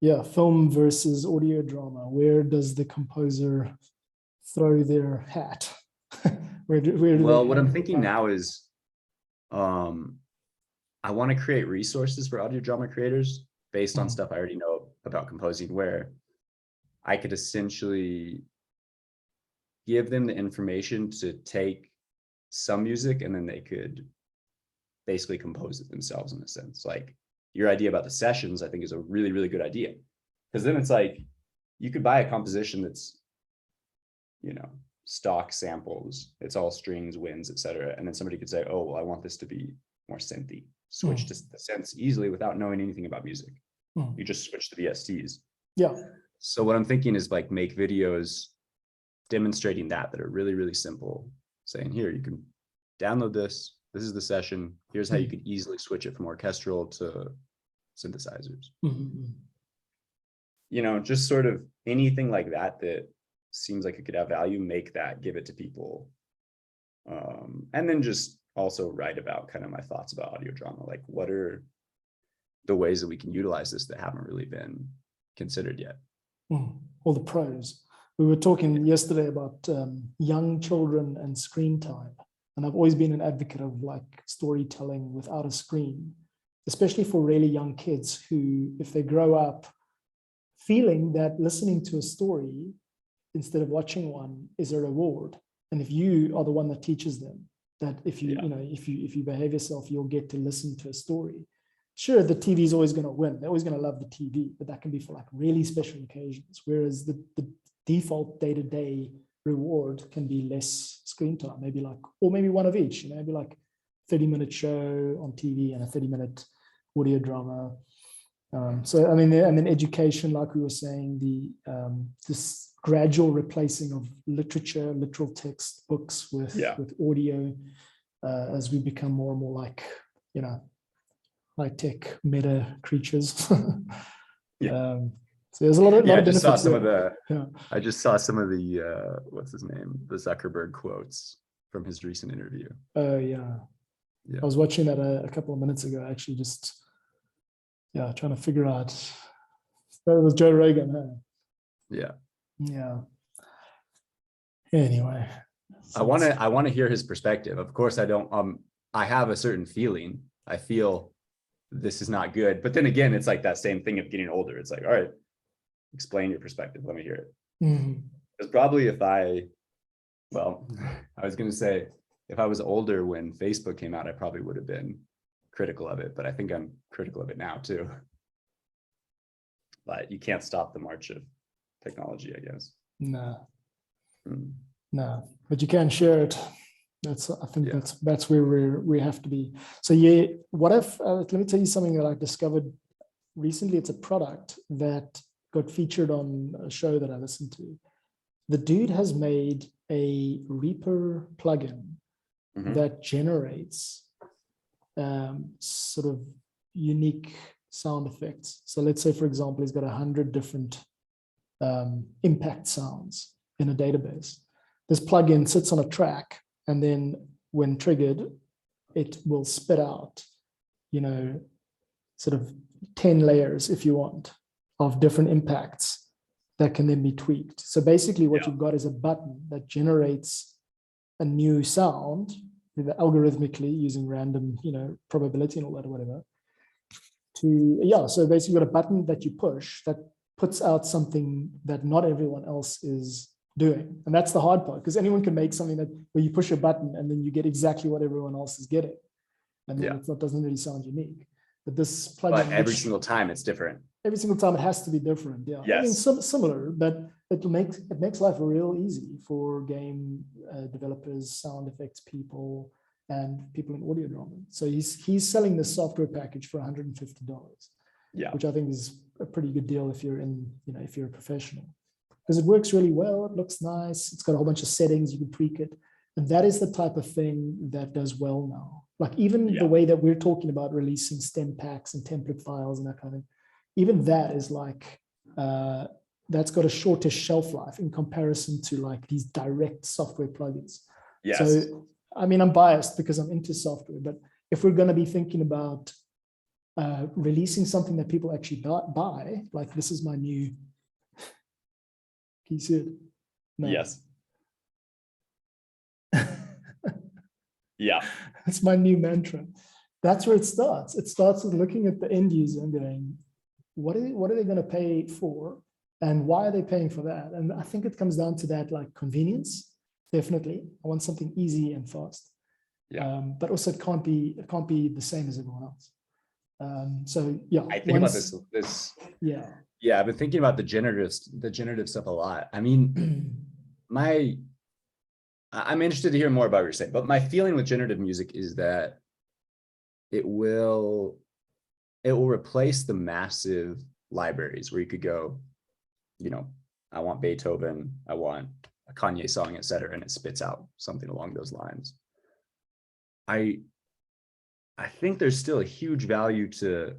Yeah, film versus audio drama. Where does the composer throw their hat? where do Well, they what I'm hang thinking out? now is I want to create resources for audio drama creators based on stuff I already know about composing, where I could essentially give them the information to take some music and then they could basically compose it themselves in a sense. Like your idea about the sessions, I think is a really, really good idea. Because then it's like, you could buy a composition that's, stock samples, it's all strings, winds, etc. And then somebody could say, oh, well, I want this to be more synthy. Switch to the synths easily without knowing anything about music. You just switch to VSTs. Yeah. So what I'm thinking is like make videos demonstrating that are really, really simple, saying here, you can download this. This is the session. Here's how you can easily switch it from orchestral to synthesizers. Just sort of anything like that seems like it could have value, make that, give it to people. And then just also write about kind of my thoughts about audio drama. Like what are the ways that we can utilize this that haven't really been considered yet? All the pros. We were talking yesterday about young children and screen time. And I've always been an advocate of like storytelling without a screen, especially for really young kids who, if they grow up feeling that listening to a story instead of watching one is a reward. And if you are the one that teaches them that if you behave yourself, you'll get to listen to a story. Sure, the TV is always going to win. They're always going to love the TV, but that can be for like really special occasions. Whereas the default day-to-day reward can be less screen time, maybe one of each, maybe like 30-minute show on TV and a 30-minute audio drama. And then education, like we were saying, this gradual replacing of literal text books with audio as we become more and more like, high-tech meta creatures. So there's a lot of I just saw some of the what's his name, the Zuckerberg quotes from his recent interview. Oh yeah. I was watching that a couple of minutes ago, actually, just trying to figure out. That was Joe Rogan, huh? Yeah. Anyway, I want to hear his perspective. Of course, I don't. I have a certain feeling. I feel this is not good, but then again, it's like that same thing of getting older. It's like, all right, explain your perspective. Let me hear it. Because probably I was going to say, if I was older when Facebook came out, I probably would have been critical of it, but I think I'm critical of it now too. But you can't stop the march of technology, I guess. No, but you can share it. I think that's where we have to be. So what if, let me tell you something that I discovered recently. It's a product that got featured on a show that I listened to. The dude has made a Reaper plugin that generates sort of unique sound effects. So let's say, for example, he's got 100 different impact sounds in a database. This plugin sits on a track, and then when triggered, it will spit out, sort of 10 layers, if you want, of different impacts that can then be tweaked. So basically what you've got is a button that generates a new sound, either algorithmically using random, probability and all that or whatever. So basically you've got a button that you push that puts out something that not everyone else is doing. And that's the hard part, because anyone can make something where you push a button and then you get exactly what everyone else is getting. And then it doesn't really sound unique. But this plugin, but every single time it's different. Every single time it has to be different. Yeah. Yes. I mean, similar, but it makes life real easy for game developers, sound effects people, and people in audio drama. So he's selling this software package for $150. Which I think is a pretty good deal if you're if you're a professional, because it works really well. It looks nice. It's got a whole bunch of settings. You can tweak it. And that is the type of thing that does well now. Like even the way that we're talking about releasing stem packs and template files and that kind of thing, even that is like, that's got a shorter shelf life in comparison to like these direct software plugins. Yes. So, I mean, I'm biased because I'm into software, but if we're going to be thinking about releasing something that people actually buy, like this is my new, he said, no. Yes. Yeah. It's my new mantra. That's where it starts. It starts with looking at the end user and going, what are they going to pay for? And why are they paying for that? And I think it comes down to that, like convenience. Definitely. I want something easy and fast. Yeah. But also it can't be the same as everyone else. So yeah. I think about this. Yeah. Yeah, I've been thinking about the generative stuff a lot. I mean, I'm interested to hear more about what you're saying, but my feeling with generative music is that it will replace the massive libraries where you could go, you know, I want Beethoven, I want a Kanye song, etc., and it spits out something along those lines. I think there's still a huge value to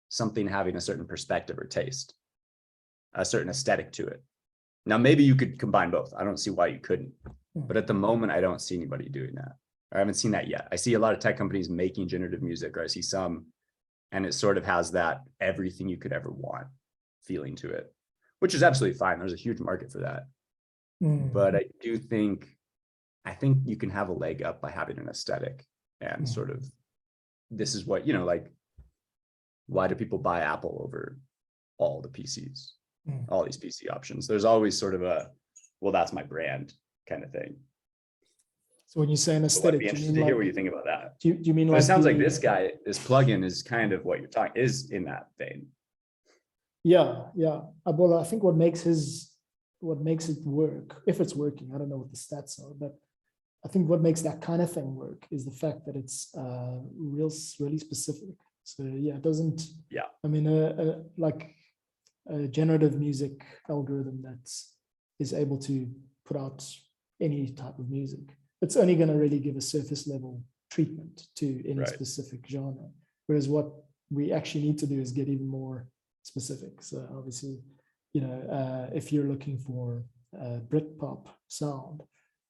something having a certain perspective or taste, a certain aesthetic to it. Now, maybe you could combine both. I don't see why you couldn't, but at the moment, I don't see anybody doing that. I haven't seen that yet. I see a lot of tech companies making generative music, or I see some, and it sort of has that everything you could ever want feeling to it, which is absolutely fine. There's a huge market for that. But I think you can have a leg up by having an aesthetic and sort of, this is what, you know, like, why do people buy Apple over all the PCs, all these PC options? There's always sort of a, well, that's my brand kind of thing. So when you say an But I'd aesthetic, be do you interested mean to hear like, what you think about that. do you mean But like it sounds like this guy, this plugin is kind of what you're talking, is in that vein. Yeah. Well, I think what makes it work, if it's working, I don't know what the stats are, but I think what makes that kind of thing work is the fact that it's really specific. So yeah, it doesn't. Yeah. I mean, like a generative music algorithm that is able to put out any type of music, it's only going to really give a surface level treatment to any specific genre. Whereas what we actually need to do is get even more specific. So obviously, you know, if you're looking for Britpop sound,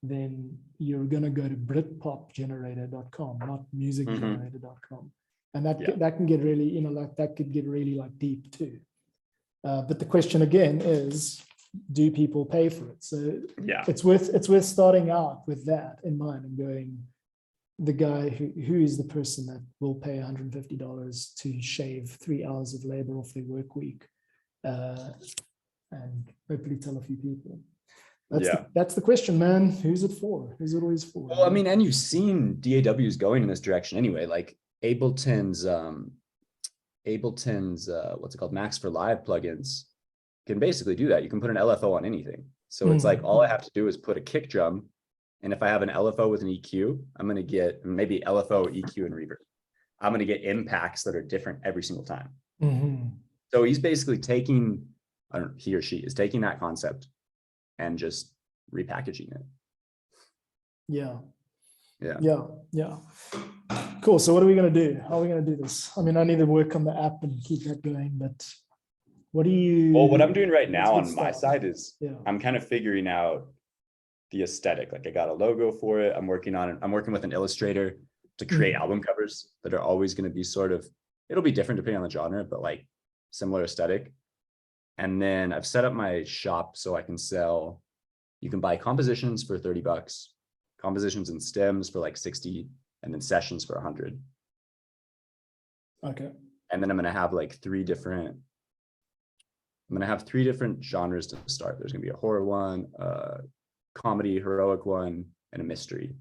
then you're going to go to britpopgenerator.com, not musicgenerator.com. And that can get really, you know, like that could get really like deep too. But the question again is, do people pay for it? So Yeah, it's worth starting out with that in mind and going, the guy who is the person that will pay $150 to shave 3 hours of labor off their work week, and hopefully tell a few people. That's the question, man. Who's it for? Who's it always for? well, I mean, and you've seen DAWs going in this direction anyway. Like Ableton's what's it called, Max for Live plugins can basically do that. You can put an LFO on anything. So it's like, all I have to do is put a kick drum. And if I have an LFO with an EQ, I'm going to get maybe LFO, EQ, and reverb. I'm going to get impacts that are different every single time. So he's basically taking, he or she is taking that concept and just repackaging it. Yeah. Cool. So what are we going to do? How are we going to do this? I mean, I need to work on the app and keep that going, but what do you... Well, what I'm doing right now on my side is I'm kind of figuring out the aesthetic. Like I got a logo for it. I'm working on it. I'm working with an illustrator to create album covers that are always going to be sort of, it'll be different depending on the genre, but like similar aesthetic. And then I've set up my shop so I can sell, you can buy compositions for $30, compositions and stems for like 60, and then sessions for 100. Okay. And then I'm going to have like three different genres to start. There's going to be a horror one, a comedy, heroic one, and a mystery.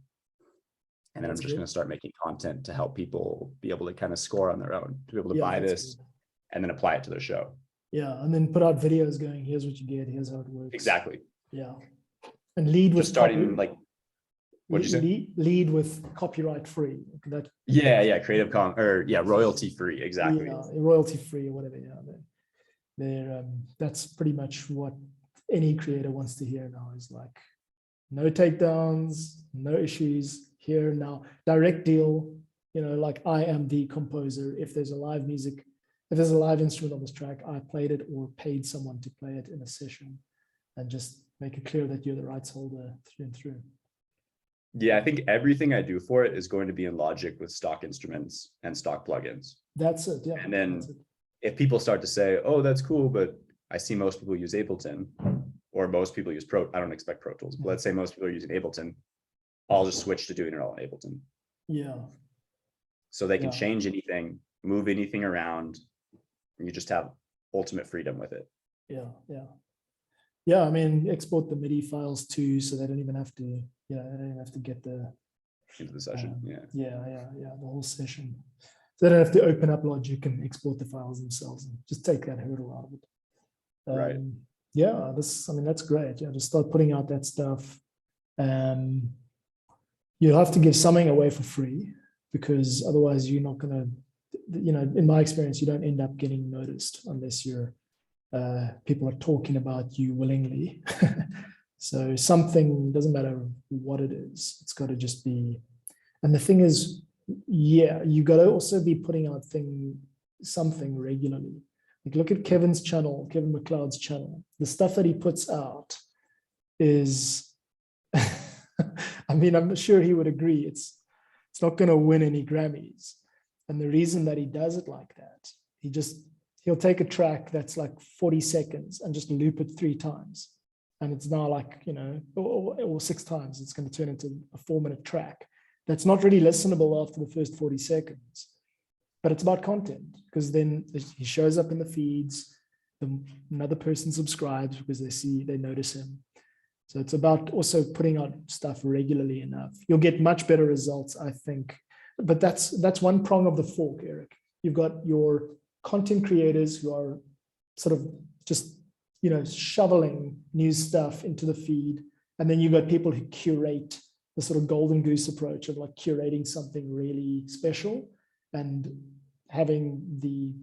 And then I'm just going to start making content to help people be able to kind of score on their own, to be able to buy this and then apply it to their show. Yeah, and then put out videos going, here's what you get, here's how it works. Exactly. Yeah. And lead with just starting like, what'd you say? Lead with copyright free. That, royalty free. Exactly. Yeah, royalty free or whatever. Yeah, that's pretty much what any creator wants to hear now, is like, no takedowns, no issues, here now, direct deal, you know, like I am the composer. If there's a live instrument on this track, I played it or paid someone to play it in a session, and just make it clear that you're the rights holder through and through. Yeah, I think everything I do for it is going to be in Logic with stock instruments and stock plugins. That's it. Yeah. And then that's it. if people start to say, oh, that's cool, but I see most people use Ableton, or most people use I don't expect Pro Tools, but let's say most people are using Ableton, I'll just switch to doing it all in Ableton. Yeah. So they can Yeah. change anything, move anything around, and you just have ultimate freedom with it. Yeah. Yeah. Yeah. I mean, export the MIDI files too, so they don't even have to, they don't even have to get the Into the session. Yeah. the whole session. So they don't have to open up Logic and export the files themselves and just take that hurdle out of it. Right. Yeah, that's great. Yeah, just start putting out that stuff. You'll have to give something away for free, because otherwise you're not going to, in my experience, you don't end up getting noticed unless people are talking about you willingly. So something, doesn't matter what it is, it's got to just be. And the thing is, you got to also be putting out something regularly. Like, look at Kevin's channel, Kevin McLeod's channel. The stuff that he puts out is, I mean, I'm sure he would agree, it's not going to win any Grammys. And the reason that he does it like that, he'll take a track that's like 40 seconds and just loop it 3 times. And it's now like, or 6 times, it's going to turn into a 4-minute track. That's not really listenable after the first 40 seconds. But it's about content, because then he shows up in the feeds, another person subscribes because they notice him. So it's about also putting out stuff regularly enough. You'll get much better results, I think. But that's one prong of the fork, Erik. You've got your content creators who are sort of just, shoveling new stuff into the feed. And then you've got people who curate the sort of golden goose approach of like curating something really special and having the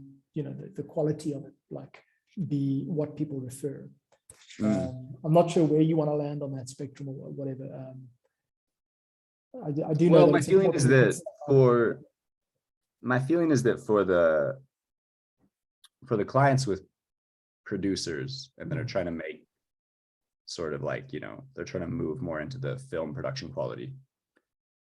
quality of it like be what people refer. I'm not sure where you want to land on that spectrum or whatever. I do know. Well, my feeling is that for the clients with producers and that are trying to make sort of like, they're trying to move more into the film production quality,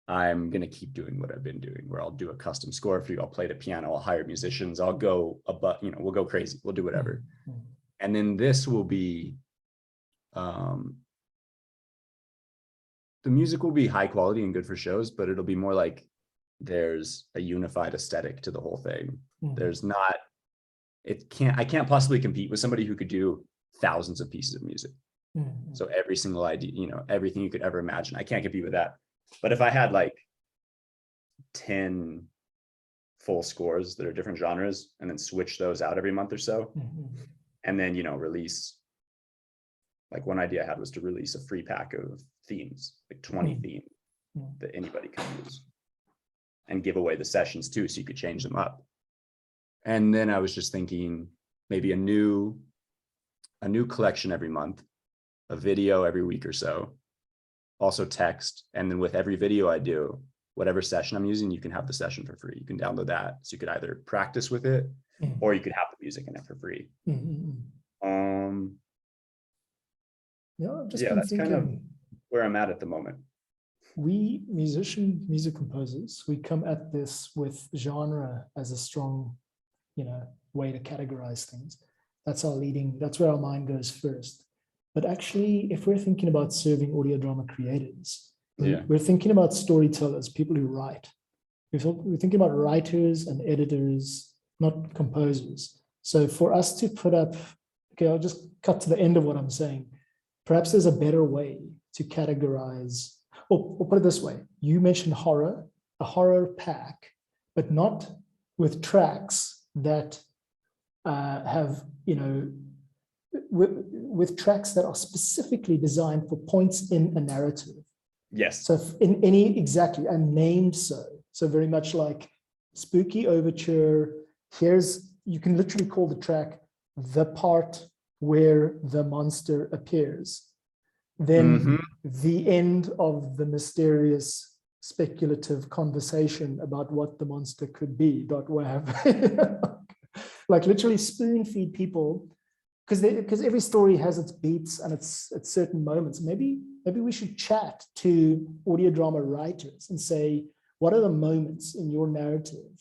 I'm going to keep doing what I've been doing, where I'll do a custom score for you. I'll play the piano, I'll hire musicians, I'll go we'll go crazy. We'll do whatever. And then this will be, the music will be high quality and good for shows, but it'll be more like there's a unified aesthetic to the whole thing. There's not, I can't possibly compete with somebody who could do thousands of pieces of music. So every single idea, everything you could ever imagine, I can't compete with that. But if I had like 10 full scores that are different genres and then switch those out every month or so, and then, release, like one idea I had was to release a free pack of themes, like 20 themes that anybody could use, and give away the sessions too, so you could change them up. And then I was just thinking maybe a new collection every month, a video every week or so, also text. And then with every video I do, whatever session I'm using, you can have the session for free. You can download that. So you could either practice with it or you could have the music in it for free. That's kind of where I'm at the moment. We music composers, we come at this with genre as a strong, way to categorize things. That's where our mind goes first. But actually, if we're thinking about serving audio drama creators, we're thinking about storytellers, people who write. We're thinking about writers and editors, not composers. So for us to put up, I'll just cut to the end of what I'm saying. Perhaps there's a better way to categorize, or put it this way. You mentioned a horror pack, but not with tracks that have, with tracks that are specifically designed for points in a narrative. Yes. So and named so. So very much like Spooky Overture. You can literally call the track the part where the monster appears. Then the end of the mysterious speculative conversation about what the monster could be, .wav. Like literally spoon feed people, because every story has its beats and its certain moments. Maybe maybe we should chat to audio drama writers and say, what are the moments in your narrative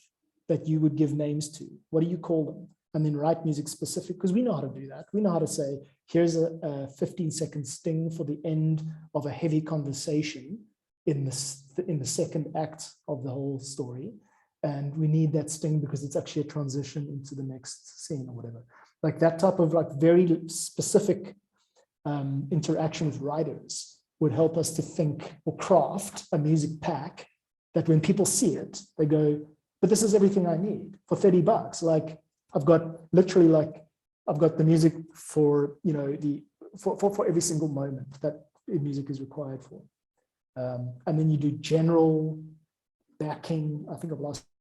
that you would give names to? What do you call them? And then write music specific, because we know how to do that. We know how to say, here's a 15-second sting for the end of a heavy conversation in the second act of the whole story. And we need that sting because it's actually a transition into the next scene or whatever. Like that type of like very specific interaction with writers would help us to think or craft a music pack that when people see it, they go, but this is everything I need for $30. Like I've got literally like, I've got the music for, you know, for every single moment that music is required for. And then you do general backing. I think I've lost